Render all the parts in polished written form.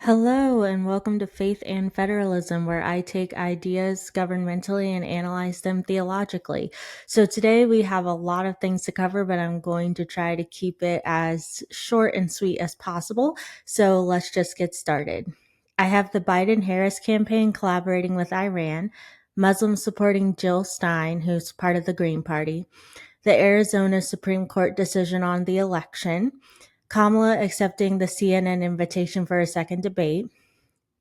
Hello, and welcome to Faith and Federalism, where I take ideas governmentally and analyze them theologically. So today we have a lot of things to cover, but I'm going to try to keep it as short and sweet as possible. So let's just get started. I have the Biden-Harris campaign collaborating with Iran, Muslims supporting Jill Stein, who's part of the Green Party, the Arizona Supreme Court decision on the election, Kamala accepting the CNN invitation for a second debate,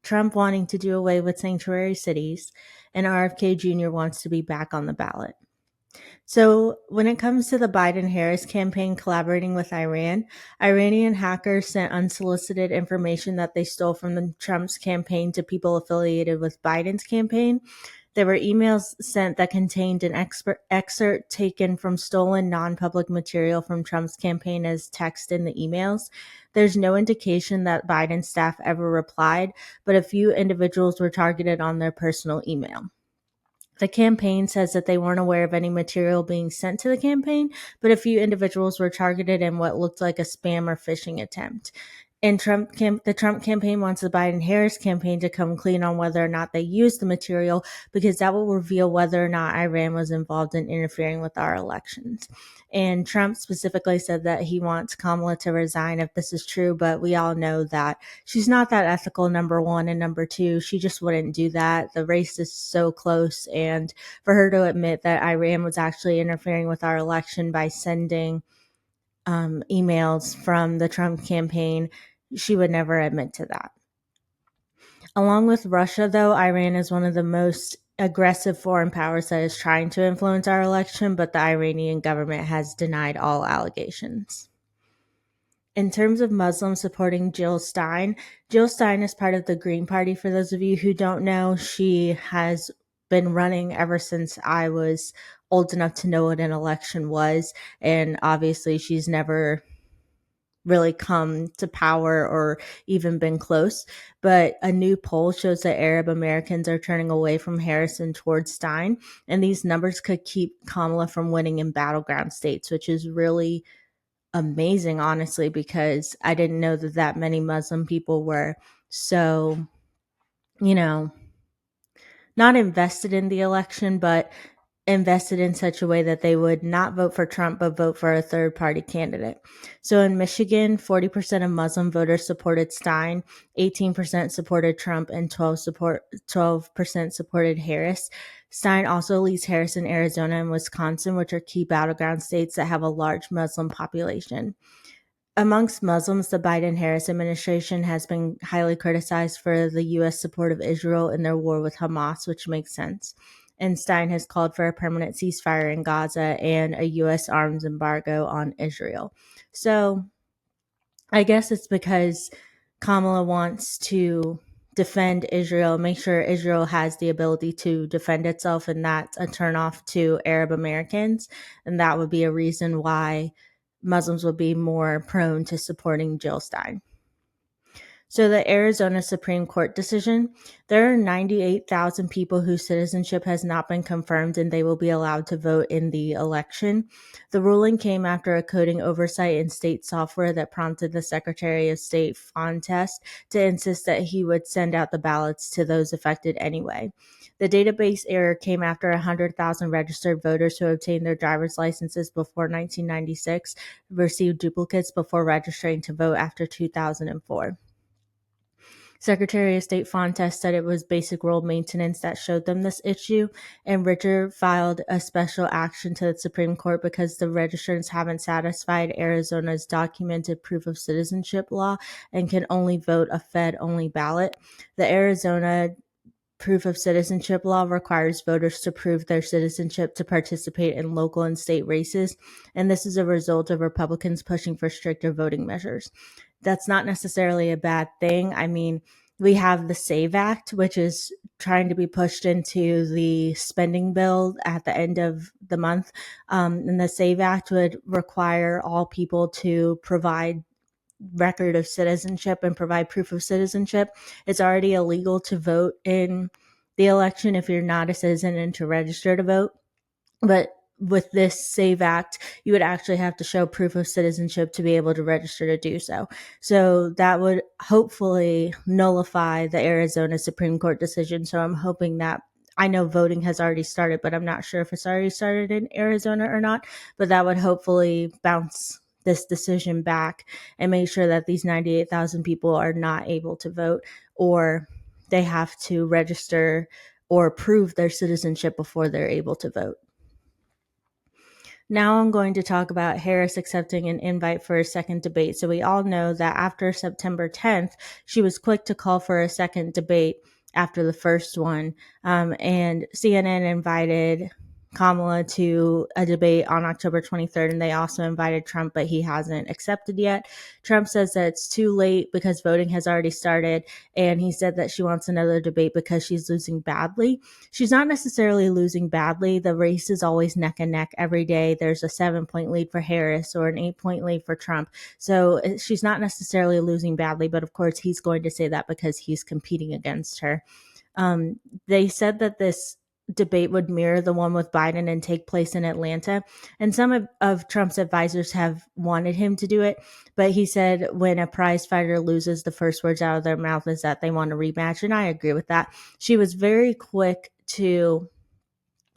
Trump wanting to do away with sanctuary cities, and RFK Jr. wants to be back on the ballot. So when it comes to the Biden-Harris campaign collaborating with Iran, Iranian hackers sent unsolicited information that they stole from Trump's campaign to people affiliated with Biden's campaign. There were emails sent that contained an excerpt taken from stolen non-public material from Trump's campaign as text in the emails. There's no indication that Biden staff ever replied, but a few individuals were targeted on their personal email. The campaign says that they weren't aware of any material being sent to the campaign, but a few individuals were targeted in what looked like a spam or phishing attempt. And the Trump campaign wants the Biden-Harris campaign to come clean on whether or not they used the material, because that will reveal whether or not Iran was involved in interfering with our elections. And Trump specifically said that he wants Kamala to resign if this is true, but we all know that she's not that ethical, number one, and number two, she just wouldn't do that. The race is so close, and for her to admit that Iran was actually interfering with our election by sending emails from the Trump campaign, she would never admit to that. Along with Russia, though, Iran is one of the most aggressive foreign powers that is trying to influence our election, but the Iranian government has denied all allegations. In terms of Muslims supporting Jill Stein is part of the Green Party. For those of you who don't know, she has been running ever since I was old enough to know what an election was. And obviously, she's never really come to power or even been close. But a new poll shows that Arab Americans are turning away from Harris and towards Stein. And these numbers could keep Kamala from winning in battleground states, which is really amazing, honestly, because I didn't know that many Muslim people were so, not invested in the election, but invested in such a way that they would not vote for Trump, but vote for a third party candidate. So in Michigan, 40% of Muslim voters supported Stein, 18% supported Trump, and 12% supported Harris. Stein also leads Harris in Arizona and Wisconsin, which are key battleground states that have a large Muslim population. Amongst Muslims, the Biden-Harris administration has been highly criticized for the U.S. support of Israel in their war with Hamas, which makes sense. And Stein has called for a permanent ceasefire in Gaza and a U.S. arms embargo on Israel. So I guess it's because Kamala wants to defend Israel, make sure Israel has the ability to defend itself, and that's a turnoff to Arab Americans. And that would be a reason why Muslims would be more prone to supporting Jill Stein. So the Arizona Supreme Court decision, there are 98,000 people whose citizenship has not been confirmed, and they will be allowed to vote in the election. The ruling came after a coding oversight in state software that prompted the Secretary of State Fontes to insist that he would send out the ballots to those affected anyway. The database error came after 100,000 registered voters who obtained their driver's licenses before 1996 received duplicates before registering to vote after 2004. Secretary of State Fontes said it was basic road maintenance that showed them this issue, and Richard filed a special action to the Supreme Court because the registrants haven't satisfied Arizona's documented proof of citizenship law and can only vote a Fed-only ballot. The Arizona proof of citizenship law requires voters to prove their citizenship to participate in local and state races, and this is a result of Republicans pushing for stricter voting measures. That's not necessarily a bad thing. I mean, we have the SAVE Act, which is trying to be pushed into the spending bill at the end of the month. And the SAVE Act would require all people to provide record of citizenship and provide proof of citizenship. It's already illegal to vote in the election if you're not a citizen and to register to vote. But with this SAVE Act, you would actually have to show proof of citizenship to be able to register to do so. So that would hopefully nullify the Arizona Supreme Court decision. So I'm hoping that, I know voting has already started, but I'm not sure if it's already started in Arizona or not. But that would hopefully bounce this decision back and make sure that these 98,000 people are not able to vote, or they have to register or prove their citizenship before they're able to vote. Now I'm going to talk about Harris accepting an invite for a second debate. So we all know that after September 10th, she was quick to call for a second debate after the first one. And CNN invited Kamala to a debate on October 23rd, and they also invited Trump, but he hasn't accepted yet. Trump says that it's too late because voting has already started, and he said that she wants another debate because she's losing badly. She's not necessarily losing badly. The race is always neck and neck every day. There's a 7-point lead for Harris or an 8-point lead for Trump. So she's not necessarily losing badly, but of course he's going to say that because he's competing against her. They said that this debate would mirror the one with Biden and take place in Atlanta. And some of Trump's advisors have wanted him to do it. But he said when a prize fighter loses, the first words out of their mouth is that they want a rematch. And I agree with that. She was very quick to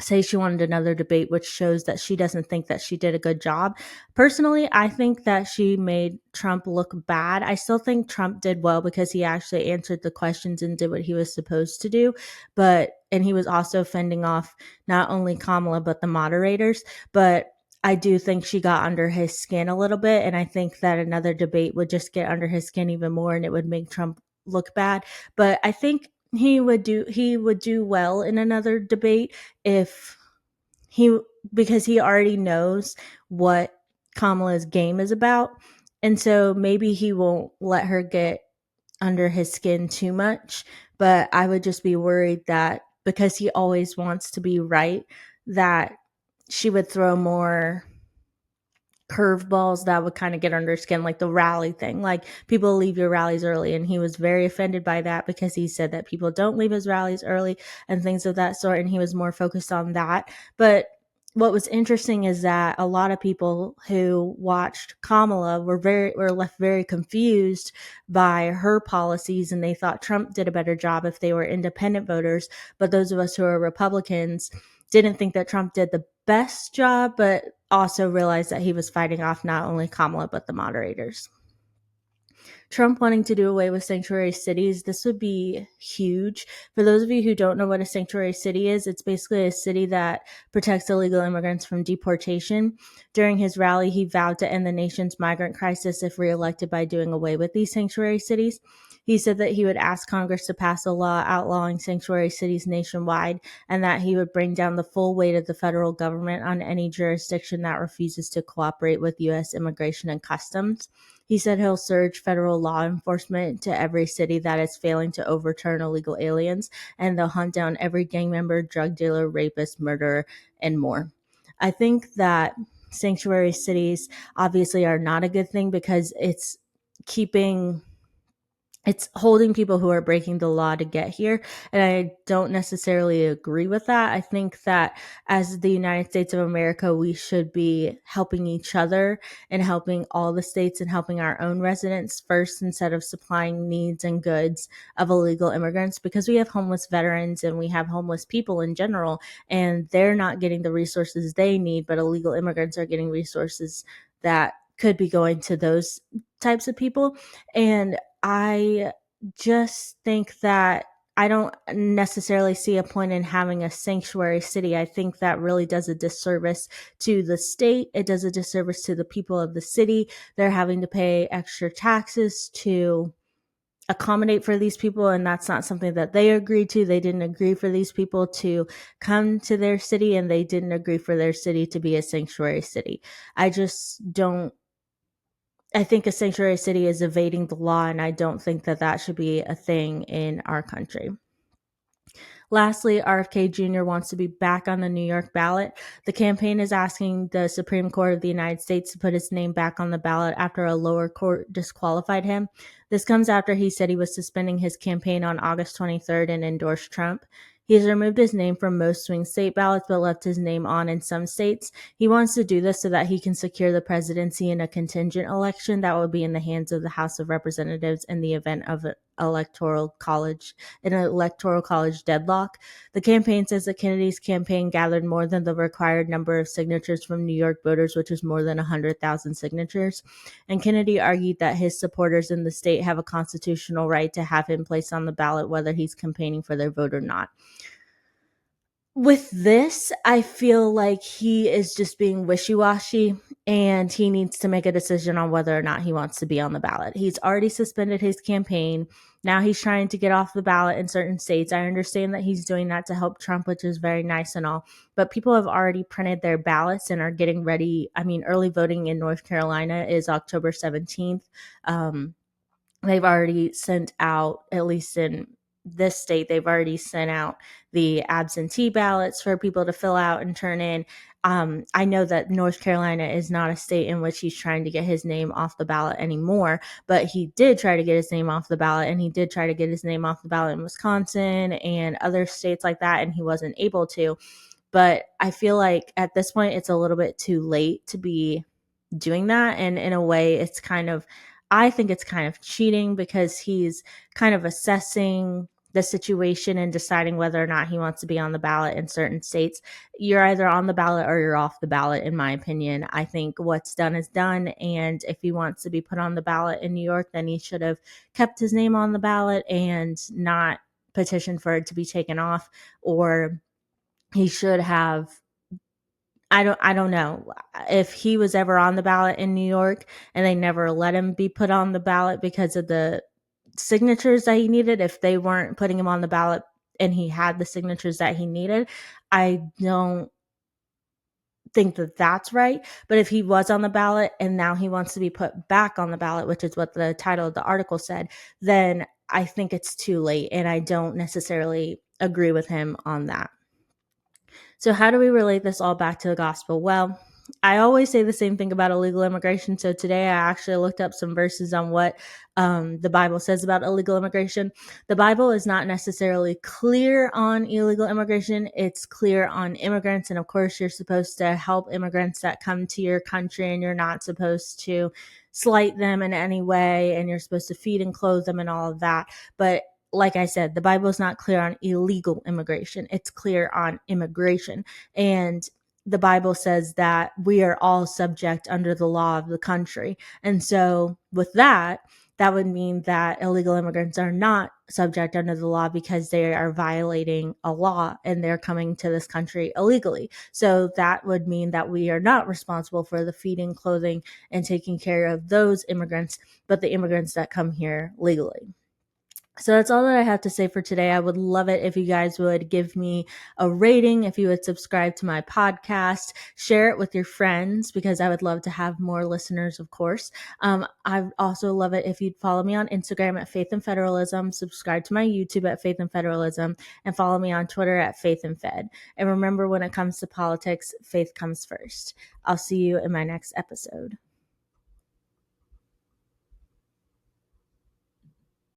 say she wanted another debate, which shows that she doesn't think that she did a good job. Personally, I think that she made Trump look bad. I still think Trump did well because he actually answered the questions and did what he was supposed to do. And he was also fending off not only Kamala, but the moderators. But I do think she got under his skin a little bit. And I think that another debate would just get under his skin even more, and it would make Trump look bad. But I think he would do well in another debate if he because he already knows what Kamala's game is about. And so maybe he won't let her get under his skin too much. But I would just be worried that because he always wants to be right, that she would throw more curveballs that would kind of get under skin, like the rally thing. Like, people leave your rallies early, and he was very offended by that because he said that people don't leave his rallies early and things of that sort, and he was more focused on that. But what was interesting is that a lot of people who watched Kamala were left very confused by her policies, and they thought Trump did a better job if they were independent voters. But those of us who are Republicans didn't think that Trump did the best job, but also realized that he was fighting off not only Kamala, but the moderators. Trump wanting to do away with sanctuary cities, this would be huge. For those of you who don't know what a sanctuary city is, it's basically a city that protects illegal immigrants from deportation. During his rally, he vowed to end the nation's migrant crisis if reelected by doing away with these sanctuary cities. He said that he would ask Congress to pass a law outlawing sanctuary cities nationwide, and that he would bring down the full weight of the federal government on any jurisdiction that refuses to cooperate with U.S. Immigration and Customs. He said he'll surge federal law enforcement to every city that is failing to overturn illegal aliens, and they'll hunt down every gang member, drug dealer, rapist, murderer, and more. I think that sanctuary cities obviously are not a good thing because it's holding people who are breaking the law to get here. And I don't necessarily agree with that. I think that as the United States of America, we should be helping each other and helping all the states and helping our own residents first, instead of supplying needs and goods of illegal immigrants, because we have homeless veterans and we have homeless people in general, and they're not getting the resources they need, but illegal immigrants are getting resources that could be going to those types of people. And I just think that I don't necessarily see a point in having a sanctuary city. I think that really does a disservice to the state. It does a disservice to the people of the city. They're having to pay extra taxes to accommodate for these people, and that's not something that they agreed to. They didn't agree for these people to come to their city, and they didn't agree for their city to be a sanctuary city. I think a sanctuary city is evading the law, and I don't think that that should be a thing in our country. Lastly, RFK Jr. wants to be back on the New York ballot. The campaign is asking the Supreme Court of the United States to put his name back on the ballot after a lower court disqualified him. This comes after he said he was suspending his campaign on August 23rd and endorsed Trump. He has removed his name from most swing state ballots, but left his name on in some states. He wants to do this so that he can secure the presidency in a contingent election that would be in the hands of the House of Representatives in the event of an electoral college deadlock. The campaign says that Kennedy's campaign gathered more than the required number of signatures from New York voters, which is more than 100,000 signatures. And Kennedy argued that his supporters in the state have a constitutional right to have him placed on the ballot, whether he's campaigning for their vote or not. With this, I feel like he is just being wishy-washy, and he needs to make a decision on whether or not he wants to be on the ballot. He's already suspended his campaign. Now he's trying to get off the ballot in certain states. I understand that he's doing that to help Trump, which is very nice and all, but people have already printed their ballots and are getting ready. I mean, early voting in North Carolina is October 17th. They've already sent out, at least in this state, they've already sent out the absentee ballots for people to fill out and turn in. I know that North Carolina is not a state in which he's trying to get his name off the ballot anymore, but he did try to get his name off the ballot, and he did try to get his name off the ballot in Wisconsin and other states like that, and he wasn't able to. But I feel like at this point, it's a little bit too late to be doing that. And in a way, I think it's kind of cheating, because he's kind of assessing the situation and deciding whether or not he wants to be on the ballot in certain states. You're either on the ballot or you're off the ballot, in my opinion. I think what's done is done. And if he wants to be put on the ballot in New York, then he should have kept his name on the ballot and not petitioned for it to be taken off. Or he should have, I don't know if he was ever on the ballot in New York and they never let him be put on the ballot because of the signatures that he needed. If they weren't putting him on the ballot and he had the signatures that he needed, I don't think that that's right. But if he was on the ballot and now he wants to be put back on the ballot, which is what the title of the article said, then I think it's too late. And I don't necessarily agree with him on that. So how do we relate this all back to the gospel? Well, I always say the same thing about illegal immigration. So today I actually looked up some verses on what the Bible says about illegal immigration. The Bible is not necessarily clear on illegal immigration. It's clear on immigrants. And of course, you're supposed to help immigrants that come to your country, and you're not supposed to slight them in any way. And you're supposed to feed and clothe them and all of that. But like I said, the Bible is not clear on illegal immigration. It's clear on immigration. And the Bible says that we are all subject under the law of the country. And so with that, that would mean that illegal immigrants are not subject under the law because they are violating a law and they're coming to this country illegally. So that would mean that we are not responsible for the feeding, clothing, and taking care of those immigrants, but the immigrants that come here legally. So that's all that I have to say for today. I would love it if you guys would give me a rating, if you would subscribe to my podcast, share it with your friends, because I would love to have more listeners, of course. I also love it if you'd follow me on Instagram at Faith and Federalism, subscribe to my YouTube at Faith and Federalism, and follow me on Twitter at Faith and Fed. And remember, when it comes to politics, faith comes first. I'll see you in my next episode.